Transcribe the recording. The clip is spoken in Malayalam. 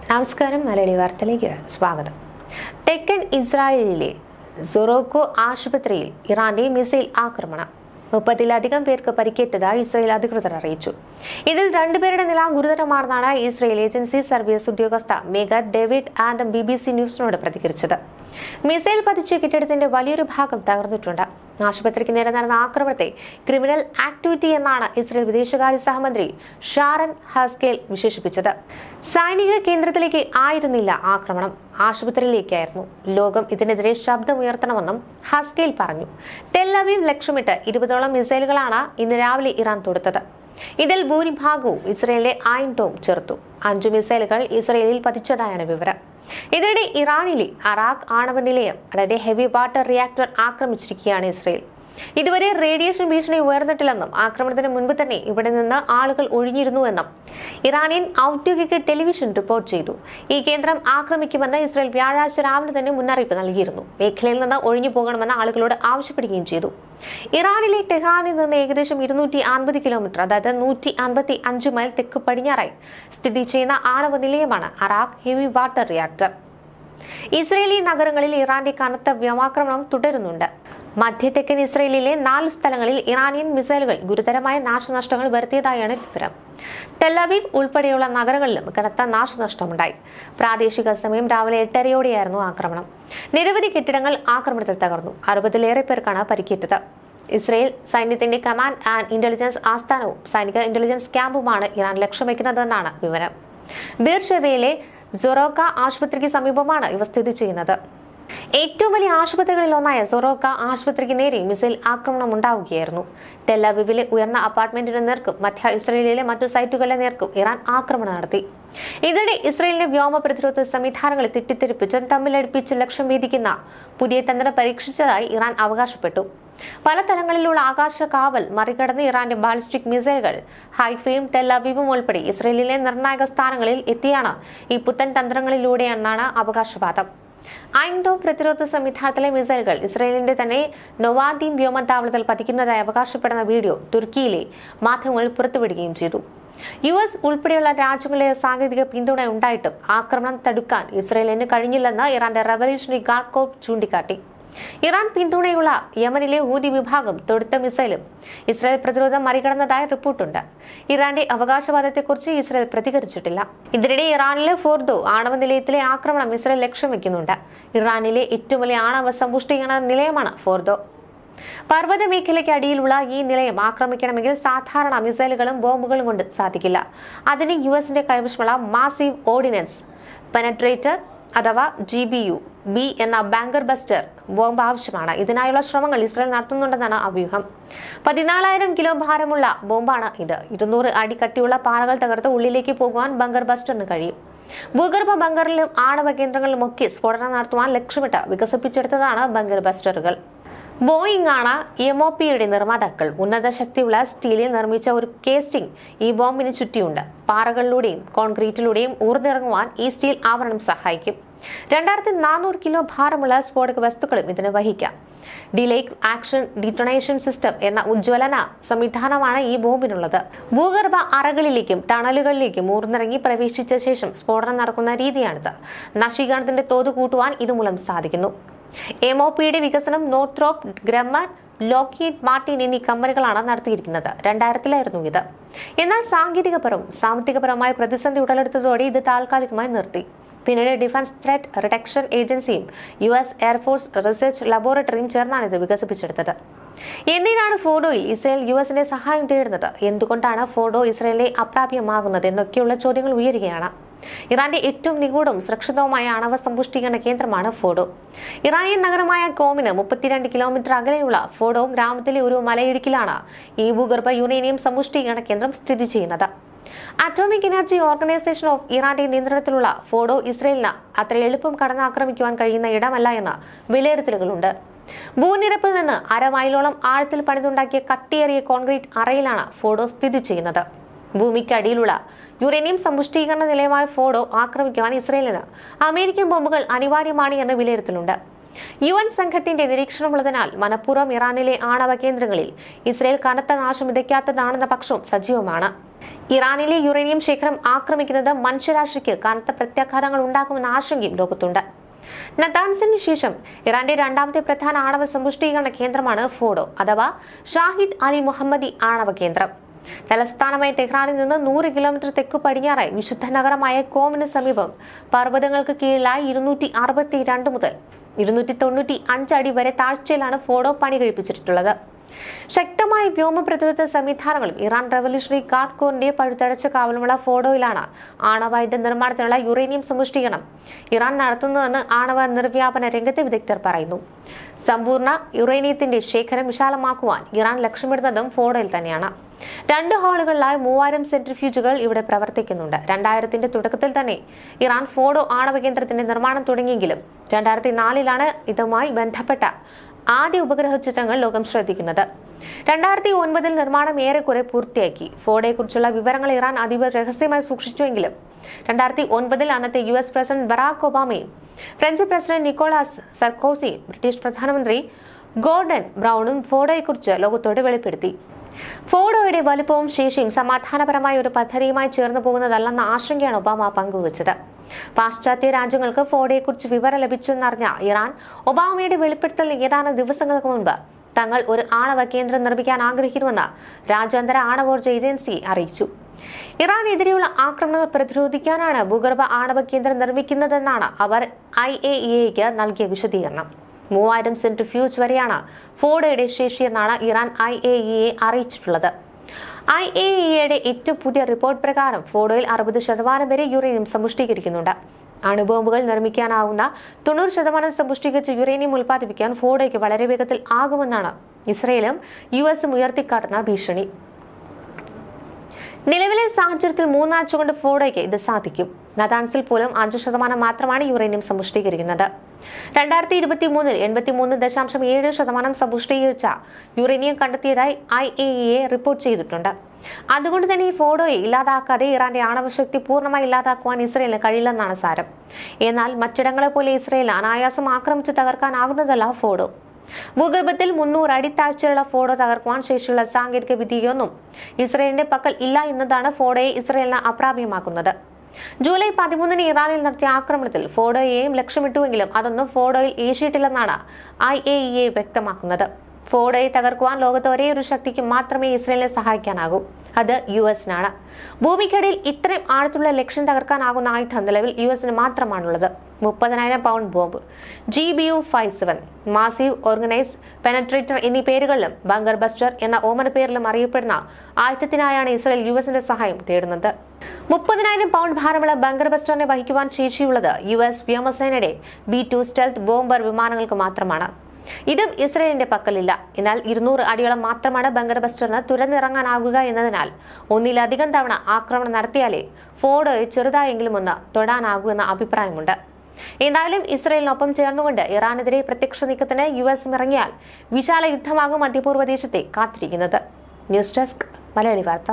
നമസ്കാരം, മലയാളി വാർത്തയിലേക്ക് സ്വാഗതം. തെക്കൻ ഇസ്രായേലിലെ സൊറോക്കോ ആശുപത്രിയിൽ ഇറാന്റെ മിസൈൽ ആക്രമണം. 30-ലധികം പേർക്ക് പരിക്കേറ്റതായി ഇസ്രായേൽ അധികൃതർ അറിയിച്ചു. ഇതിൽ 2 പേരുടെ നില ഗുരുതരമാണെന്നാണ് ഇസ്രായേൽ ഏജൻസി സർവീസ് ഉദ്യോഗസ്ഥ മേഗർ ഡേവിഡ് ആൻഡ് BBC ന്യൂസിനോട് പ്രതികരിച്ചത്. മിസൈൽ പതിച്ച കെട്ടിടത്തിന്റെ വലിയൊരു ഭാഗം തകർന്നിട്ടുണ്ട്. ആശുപത്രിക്ക് നേരെ നടന്ന ആക്രമണത്തെ ക്രിമിനൽ ആക്ടിവിറ്റി എന്നാണ് ഇസ്രായേൽ വിദേശകാര്യ സഹമന്ത്രി ഷാരൻ ഹസ്കേൽ വിശേഷിപ്പിച്ചത്. സൈനിക കേന്ദ്രത്തിലേക്ക് ആയിരുന്നില്ല ആക്രമണം, ആശുപത്രിയിലേക്കായിരുന്നു. ലോകം ഇതിനെതിരെ ശബ്ദമുയർത്തണമെന്നും ഹസ്കേൽ പറഞ്ഞു. ടെൽ അവീവ് ലക്ഷ്യമിട്ട് 20ഓളം മിസൈലുകളാണ് ഇന്ന് രാവിലെ ഇറാൻ തൊടുത്തത്. ഇതിൽ ഭൂരിഭാഗവും ഇസ്രയേലിലെ അയൺ ഡോം ചേർത്തു. 5 മിസൈലുകൾ ഇസ്രയേലിൽ പതിച്ചതായാണ് വിവരം. ഇതിനിടെ ഇറാനിലെ അറാഖ് ആണവ നിലയം, അതായത് ഹെവി വാട്ടർ റിയാക്ടർ ആക്രമിച്ചിരിക്കുകയാണ് ഇസ്രയേൽ. ഇതുവരെ റേഡിയേഷൻ ഭീഷണി ഉയർന്നിട്ടില്ലെന്നും ആക്രമണത്തിന് മുൻപ് തന്നെ ഇവിടെ നിന്ന് ആളുകൾ ഒഴിഞ്ഞിരുന്നുവെന്നും ഇറാനിയൻ ഔദ്യോഗിക ടെലിവിഷൻ റിപ്പോർട്ട് ചെയ്തു. ഈ കേന്ദ്രം ആക്രമിക്കുമെന്ന് ഇസ്രയേൽ വ്യാഴാഴ്ച രാവിലെ തന്നെ മുന്നറിയിപ്പ് നൽകിയിരുന്നു. മേഖലയിൽ നിന്ന് ഒഴിഞ്ഞു പോകണമെന്ന് ആളുകളോട് ആവശ്യപ്പെടുകയും ചെയ്തു. ഇറാനിലെ ടെഹ്റാനിൽ നിന്ന് ഏകദേശം 250 കിലോമീറ്റർ, അതായത് 155 മൈൽ തെക്ക് പടിഞ്ഞാറായി സ്ഥിതി ചെയ്യുന്ന ആണവ നിലയമാണ് Arak heavy water reactor. Israeli നഗരങ്ങളിൽ ഇറാന്റെ കനത്ത വ്യോമാക്രമണം തുടരുന്നുണ്ട്. മധ്യ തെക്കൻ ഇസ്രയേലിലെ 4 സ്ഥലങ്ങളിൽ ഇറാനിയൻ മിസൈലുകൾ ഗുരുതരമായ നാശനഷ്ടങ്ങൾ വരുത്തിയതായാണ് വിവരം. ടെൽ അവീവ് ഉൾപ്പെടെയുള്ള നഗരങ്ങളിലും കനത്ത നാശനഷ്ടമുണ്ടായി. പ്രാദേശിക സമയം രാവിലെ 8:30യോടെയായിരുന്നു ആക്രമണം. നിരവധി കെട്ടിടങ്ങൾ ആക്രമണത്തിൽ തകർന്നു. 60-ലേറെ പേർക്കാണ് പരിക്കേറ്റത്. ഇസ്രയേൽ സൈന്യത്തിന്റെ കമാൻഡ് ആൻഡ് ഇന്റലിജൻസ് ആസ്ഥാനവും സൈനിക ഇന്റലിജൻസ് ക്യാമ്പുമാണ് ഇറാൻ ലക്ഷ്യം വയ്ക്കുന്നതെന്നാണ് വിവരം. ബീർഷെവയിലെ സൊറോക്ക ആശുപത്രിക്ക് സമീപമാണ് ഇവ സ്ഥിതി ചെയ്യുന്നത്. ഏറ്റവും വലിയ ആശുപത്രികളിൽ ഒന്നായ സൊറോക്ക ആശുപത്രിക്ക് നേരെ മിസൈൽ ആക്രമണം ഉണ്ടാവുകയായിരുന്നു. ടെൽ അവീവിലെ ഉയർന്ന അപ്പാർട്ട്മെന്റിന് നേർക്കും മധ്യ ഇസ്രയേലിലെ മറ്റു സൈറ്റുകളുടെ നേർക്കും ഇറാൻ ആക്രമണം നടത്തി. ഇതിനിടെ ഇസ്രയേലിന്റെ വ്യോമ പ്രതിരോധ സംവിധാനങ്ങളെ തെറ്റിദ്ധരിപ്പിച്ച് തമ്മിലടിപ്പിച്ച് ലക്ഷ്യം ഭേദിക്കുന്ന പുതിയ തന്ത്രം പരീക്ഷിച്ചതായി ഇറാൻ അവകാശപ്പെട്ടു. പല തലങ്ങളിലുള്ള ആകാശ കാവൽ മറികടന്ന് ഇറാന്റെ ബാലിസ്റ്റിക് മിസൈലുകൾ ഹൈഫയും ടെൽ അവീവും ഉൾപ്പെടെ ഇസ്രയേലിലെ നിർണായക സ്ഥാനങ്ങളിൽ എത്തിയാണ് ഈ പുത്തൻ തന്ത്രങ്ങളിലൂടെയെന്നാണ് അവകാശവാദം. അയൺ ഡോം പ്രതിരോധ സംവിധാനത്തിലെ മിസൈലുകൾ ഇസ്രയേലിന്റെ തന്നെ നൊവാദീം വ്യോമതാവളത്തിൽ പതിക്കുന്നതായി അവകാശപ്പെടുന്ന വീഡിയോ തുർക്കിയിലെ മാധ്യമങ്ങൾ പുറത്തുവിടുകയും ചെയ്തു. US ഉൾപ്പെടെയുള്ള രാജ്യങ്ങളിലെ സാങ്കേതിക പിന്തുണ ഉണ്ടായിട്ടും ആക്രമണം തടുക്കാൻ ഇസ്രയേലിന് കഴിഞ്ഞില്ലെന്ന് ഇറാന്റെ റവല്യൂഷണറി ഗാർഡ് കോർപ്പ് ചൂണ്ടിക്കാട്ടി. ഇറാൻ പിന്തുണയുള്ള യമനിലെ ഹൂതി വിഭാഗം തൊടുത്ത മിസൈലും ഇസ്രായേൽ പ്രതിരോധം മറികടന്നതായി റിപ്പോർട്ടുണ്ട്. ഇറാന്റെ അവകാശവാദത്തെക്കുറിച്ച് ഇസ്രായേൽ പ്രതികരിച്ചിട്ടില്ല. ഇതിനിടെ ഇറാനിലെ ഫോർദോ ആണവ നിലയത്തിലെ ആക്രമണം ഇസ്രായേൽ ലക്ഷ്യം വെക്കുന്നുണ്ട്. ഇറാനിലെ ഏറ്റവും വലിയ ആണവ സമ്പുഷ്ടീകരണ നിലയമാണ് ഫോർദോ. പർവ്വത മേഖലയ്ക്ക് അടിയിലുള്ള ഈ നിലയം ആക്രമിക്കണമെങ്കിൽ സാധാരണ മിസൈലുകളും ബോംബുകളും കൊണ്ട് സാധിക്കില്ല. അതിന് US കൈവശമുള്ള മാസീവ് ഓർഡിനൻസ് പെനട്രേറ്റർ അഥവാ GBU-B എന്ന ബാങ്കർ ബസ്റ്റർ ബോംബ് ആവശ്യമാണ്. ഇതിനായുള്ള ശ്രമങ്ങൾ ഇസ്രായേൽ നടത്തുന്നുണ്ടെന്നാണ് അഭ്യൂഹം. 14,000 കിലോ ഭാരമുള്ള ബോംബാണ് ഇത്. 200 അടി കട്ടിയുള്ള പാറകൾ തകർത്ത് ഉള്ളിലേക്ക് പോകുവാൻ ബങ്കർ ബസ്റ്ററിന് കഴിയും. ഭൂഗർഭ ബങ്കറിലും ആണവ കേന്ദ്രങ്ങളിലുമൊക്കെ സ്ഫോടനം നടത്തുവാൻ ലക്ഷ്യമിട്ട് വികസിപ്പിച്ചെടുത്തതാണ് ബങ്കർ ബസ്റ്ററുകൾ. ബോയിങ് ആണ് MOPയുടെ നിർമ്മാതാക്കൾ. ഉന്നത ശക്തിയുള്ള സ്റ്റീലിൽ നിർമ്മിച്ച ഒരു കേസ്റ്റിംഗ് ഈ ബോംബിന് ചുറ്റിയുണ്ട്. പാറകളിലൂടെയും കോൺക്രീറ്റിലൂടെയും ഊർന്നിറങ്ങുവാൻ ഈ സ്റ്റീൽ ആവരണം സഹായിക്കും. 2400 കിലോ ഭാരമുള്ള സ്ഫോടക വസ്തുക്കളും ഇതിന് വഹിക്കാം. ഡിലേക് ആക്ഷൻ ഡിറ്റണേഷൻ സിസ്റ്റം എന്ന ഉജ്ജ്വലന സംവിധാനമാണ് ഈ ബോംബിനുള്ളത്. ഭൂഗർഭ അറകളിലേക്കും ടണലുകളിലേക്കും ഊർന്നിറങ്ങി പ്രവേശിച്ച ശേഷം സ്ഫോടനം നടക്കുന്ന രീതിയാണിത്. നശീകരണത്തിന്റെ തോത് കൂട്ടുവാൻ ഇതുമൂലം സാധിക്കുന്നു. MOPയുടെ വികസനം നോർത്രോപ്പ് ഗ്രമ്മർ, ലോക്ഹീഡ് മാർട്ടിൻ എന്നീ കമ്പനികളാണ് നടത്തിയിരിക്കുന്നത്. 2000-ലായിരുന്നു ഇത്. എന്നാൽ സാങ്കേതികപരവും സാമ്പത്തികപരമായ പ്രതിസന്ധി ഉടലെടുത്തതോടെ ഇത് താൽക്കാലികമായി നിർത്തി. പിന്നീട് ഡിഫൻസ് ത്രെറ്റ് റിഡക്ഷൻ ഏജൻസിയും US എയർഫോഴ്സ് റിസർച്ച് ലബോറട്ടറിയും ചേർന്നാണ് ഇത് വികസിപ്പിച്ചെടുത്തത്. എന്തിനാണ് ഫോർഡോയിൽ ഇസ്രായേൽ US സഹായം തേടുന്നത്? എന്തുകൊണ്ടാണ് ഫോർഡോ ഇസ്രായേലിനെ അപ്രാപ്യമാകുന്നത് എന്നൊക്കെയുള്ള ചോദ്യങ്ങൾ ഉയരുകയാണ്. ഇറാന്റെ ഏറ്റവും നിഗൂഢവും സുരക്ഷിതവുമായ ആണവ സമ്പുഷ്ടീകരണ കേന്ദ്രമാണ് ഫോർഡോ. ഇറാനിയൻ നഗരമായ കോമിന് 32 കിലോമീറ്റർ അകലെയുള്ള ഫോർഡോ ഗ്രാമത്തിലെ ഒരു മലയിടുക്കിലാണ് ഈ ഭൂഗർഭ യുറേനിയം സമ്പുഷ്ടീകരണ കേന്ദ്രം സ്ഥിതി ചെയ്യുന്നത്. അറ്റോമിക് എനർജി ഓർഗനൈസേഷൻ ഓഫ് ഇറാന്റെ നിയന്ത്രണത്തിലുള്ള ഫോർഡോ ഇസ്രായേലിന് അത്ര എളുപ്പം കടന്നാക്രമിക്കുവാൻ കഴിയുന്ന ഇടമല്ല എന്ന വിലയിരുത്തലുകളുണ്ട്. ഭൂനിരപ്പിൽ നിന്ന് 1/2 മൈലോളം ആഴത്തിൽ പണിതുണ്ടാക്കിയ കട്ടിയേറിയ കോൺക്രീറ്റ് അറയിലാണ് ഫോർഡോ സ്ഥിതി ചെയ്യുന്നത്. ഭൂമിക്കടിയിലുള്ള യുറേനിയം സമ്പുഷ്ടീകരണ നിലയമായ ഫോർഡോ ആക്രമിക്കുവാൻ ഇസ്രായേലിന് അമേരിക്കൻ ബോംബുകൾ അനിവാര്യമാണ് എന്ന് വിലയിരുത്തലുണ്ട്. UN സംഘത്തിന്റെ നിരീക്ഷണമുള്ളതിനാൽ മനഃപൂർവ്വം ഇറാനിലെ ആണവ കേന്ദ്രങ്ങളിൽ ഇസ്രായേൽ കനത്ത നാശം വിതയ്ക്കാത്തതാണെന്ന പക്ഷവും സജീവമാണ്. ഇറാനിലെ യുറേനിയം ശേഖരം ആക്രമിക്കുന്നത് മനുഷ്യരാശിക്ക് കനത്ത പ്രത്യാഘാതങ്ങൾ ഉണ്ടാക്കുമെന്ന ആശങ്കയും ലോകത്തുണ്ട്. നതാൻസിന് ശേഷം ഇറാന്റെ രണ്ടാമത്തെ പ്രധാന ആണവ സമ്പുഷ്ടീകരണ കേന്ദ്രമാണ് ഫോഡോ അഥവാ ഷാഹിദ് അലി മുഹമ്മദി ആണവ കേന്ദ്രം. തലസ്ഥാനമായ ടെഹ്റാനിൽ നിന്ന് 100 കിലോമീറ്റർ തെക്കു പടിഞ്ഞാറായി വിശുദ്ധ നഗരമായ കോമിന് സമീപം പർവ്വതങ്ങൾക്ക് കീഴിലായി 262 മുതൽ 295 അടി വരെ താഴ്ചയിലാണ് ഫോഡോ പണി കഴിപ്പിച്ചിട്ടുള്ളത്. ശക്തമായ വ്യോമ പ്രതിരോധ സംവിധാനങ്ങളും ഇറാൻ റവല്യൂഷണറി ഗാർഡ് കോറിന്റെ പഴുതടച്ച കാവലുമുള്ള ഫോഡോയിലാണ് ആണവായുധ നിർമ്മാണത്തിനുള്ള യുറേനിയം സമ്പുഷ്ടീകരണം ഇറാൻ നടത്തുന്നതെന്ന് ആണവ നിർവ്യാപന രംഗത്തെ വിദഗ്ധർ പറയുന്നു. സമ്പൂർണ്ണ യുറേനിയത്തിന്റെ ശേഖരം വിശാലമാക്കുവാൻ ഇറാൻ ലക്ഷ്യമിടുന്നതും ഫോഡോയിൽ തന്നെയാണ്. 2 ഹാളുകളിലായി 3000 സെൻട്രിഫ്യൂജുകൾ ഇവിടെ പ്രവർത്തിക്കുന്നുണ്ട്. 2000ന്റെ തുടക്കത്തിൽ തന്നെ ഇറാൻ ഫോഡോ ആണവ കേന്ദ്രത്തിന്റെ നിർമ്മാണം തുടങ്ങിയെങ്കിലും 2004 ഇതുമായി ബന്ധപ്പെട്ട ആദ്യ ഉപഗ്രഹ ചിത്രങ്ങൾ ലോകം ശ്രദ്ധിക്കുന്നത്. 2009 നിർമ്മാണം ഏറെക്കുറെ പൂർത്തിയാക്കി. ഫോഡോയെക്കുറിച്ചുള്ള വിവരങ്ങൾ ഇറാൻ അതീവ രഹസ്യമായി സൂക്ഷിച്ചുവെങ്കിലും 2009 അന്നത്തെ US പ്രസിഡന്റ് ബറാക് ഒബാമയും ഫ്രഞ്ച് പ്രസിഡന്റ് നിക്കോളാസ് സർക്കോസിയും ബ്രിട്ടീഷ് പ്രധാനമന്ത്രി ഗോർഡൻ ബ്രൗണും ഫോഡോയെക്കുറിച്ച് ലോകത്തോട് വെളിപ്പെടുത്തി. ഫോഡോയുടെ വലുപ്പവും ശേഷിയും സമാധാനപരമായ ഒരു പദ്ധതിയുമായി ചേർന്നു പോകുന്നതല്ലെന്ന ആശങ്കയാണ് ഒബാമ പങ്കുവച്ചത്. പാശ്ചാത്യ രാജ്യങ്ങൾക്ക് ഫോഡോയെക്കുറിച്ച് വിവരം ലഭിച്ചെന്നറിഞ്ഞ ഇറാൻ ഒബാമയുടെ വെളിപ്പെടുത്തൽ ഏതാനും ദിവസങ്ങൾക്ക് മുൻപ് തങ്ങൾ ഒരു ആണവ കേന്ദ്രം നിർമ്മിക്കാൻ ആഗ്രഹിക്കുന്നുവെന്ന് രാജ്യാന്തര ആണവോർജ്ജ ഏജൻസി അറിയിച്ചു. ഇറാനെതിരെയുള്ള ആക്രമണങ്ങൾ പ്രതിരോധിക്കാനാണ് ഭൂഗർഭ ആണവ കേന്ദ്രം നിർമ്മിക്കുന്നതെന്നാണ് അവർ IAEAക്ക് നൽകിയ വിശദീകരണം. 3000 സെൻട്രിഫ്യൂജ് വരെയാണ് ഫോഡോയുടെ ശേഷിയെന്നാണ് ഇറാൻ IAEA അറിയിച്ചിട്ടുള്ളത്. IAEAയുടെ ഏറ്റവും പുതിയ റിപ്പോർട്ട് പ്രകാരം ഫോഡോയിൽ 60% വരെ യുറേനിയം സമ്പുഷ്ടീകരിക്കുന്നുണ്ട്. അണുബോംബുകൾ നിർമ്മിക്കാനാവുന്ന 90% സമ്പുഷ്ടീകരിച്ച യുറേനിയം ഉൽപ്പാദിപ്പിക്കാൻ ഫോഡോയ്ക്ക് വളരെ വേഗത്തിൽ ആകുമെന്നാണ് ഇസ്രയേലും US ഉയർത്തിക്കാട്ടുന്ന ഭീഷണി. നിലവിലെ സാഹചര്യത്തിൽ 3 ആഴ്ച കൊണ്ട് ഫോഡോയ്ക്ക് ഇത് സാധിക്കും. നതാൻസിൽ പോലും 5% മാത്രമാണ് യുറേനിയം സമ്പുഷ്ടീകരിക്കുന്നത്. 2023 83.7% സമ്പുഷ്ടീകരിച്ച യുറേനിയം കണ്ടെത്തിയതായി IAEA റിപ്പോർട്ട് ചെയ്തിട്ടുണ്ട്. അതുകൊണ്ട് തന്നെ ഈ ഫോഡോയെ ഇല്ലാതാക്കാതെ ഇറാന്റെ ആണവശക്തി പൂർണ്ണമായി ഇല്ലാതാക്കുവാൻ ഇസ്രയേലിന് കഴിയില്ലെന്നാണ് സാരം. എന്നാൽ മറ്റിടങ്ങളെ പോലെ ഇസ്രയേൽ അനായാസം ആക്രമിച്ച് തകർക്കാനാകുന്നതല്ല ഫോഡോ. ഭൂഗർഭത്തിൽ 300 അടി താഴ്ചയുള്ള ഫോഡോ തകർക്കുവാൻ ശേഷിയുള്ള സാങ്കേതിക വിദ്യയൊന്നും ഇസ്രയേലിന്റെ പക്കൽ ഇല്ല എന്നതാണ് ഫോഡോയെ ഇസ്രയേലിന് അപ്രാപ്യമാക്കുന്നത്. ജൂലൈ 13 ഇറാനിൽ നടത്തിയ ആക്രമണത്തിൽ ഫോഡോയെയും ലക്ഷ്യമിട്ടുവെങ്കിലും അതൊന്നും ഫോഡോയിൽ ഏശിയിട്ടില്ലെന്നാണ് IAEA വ്യക്തമാക്കുന്നത്. ഫോഡോയെ തകർക്കുവാൻ ലോകത്ത് ഒരേയൊരു ശക്തിക്ക് മാത്രമേ ഇസ്രയേലിനെ സഹായിക്കാനാകൂ. അത് US-നാണ്. ഭൂമിക്കടിയിൽ ഇത്രയും ആഴത്തുള്ള ലക്ഷ്യം തകർക്കാനാകുന്ന ആയുധം നിലവിൽ US-ന് മാത്രമാണുള്ളത്. 30,000 pound bomb, GBU-57, massive organised penetrator എന്നീ പേരുകളിലും ബങ്കർ ബസ്റ്റർ എന്ന ഓമന പേരിലും അറിയപ്പെടുന്ന ആയുധത്തിനായാണ് ഇസ്രയേൽ US-ന്റെ സഹായം തേടുന്നത്. 30,000 പൗണ്ട് ഭാരമുള്ള ബങ്കർ ബസ്റ്ററിനെ വഹിക്കുവാൻ ശേഷിയുള്ളത് US വ്യോമസേനയുടെ B-2 സ്റ്റെൽത്ത് ബോംബർ വിമാനങ്ങൾക്ക് മാത്രമാണ്. ഇതും ഇസ്രയേലിന്റെ പക്കലില്ല. എന്നാൽ 200 അടിയോളം മാത്രമാണ് ബങ്കർ ബസ്റ്ററിന് തുരന്നിറങ്ങാനാകുക എന്നതിനാൽ ഒന്നിലധികം തവണ ആക്രമണം നടത്തിയാലേ ഫോഡോയെ ചെറുതായെങ്കിലും ഒന്ന് തൊടാനാകൂ എന്ന അഭിപ്രായമുണ്ട്. എന്തായാലും ഇസ്രയേലിനൊപ്പം ചേർന്നുകൊണ്ട് ഇറാനെതിരെ പ്രത്യക്ഷ നീക്കത്തിന് US ഇറങ്ങിയാൽ വിശാല യുദ്ധമാകും മധ്യപൂർവ്വ ദേശത്തെ കാത്തിരിക്കുന്നത്. ന്യൂസ് ഡെസ്ക് മലയാളി വാർത്ത.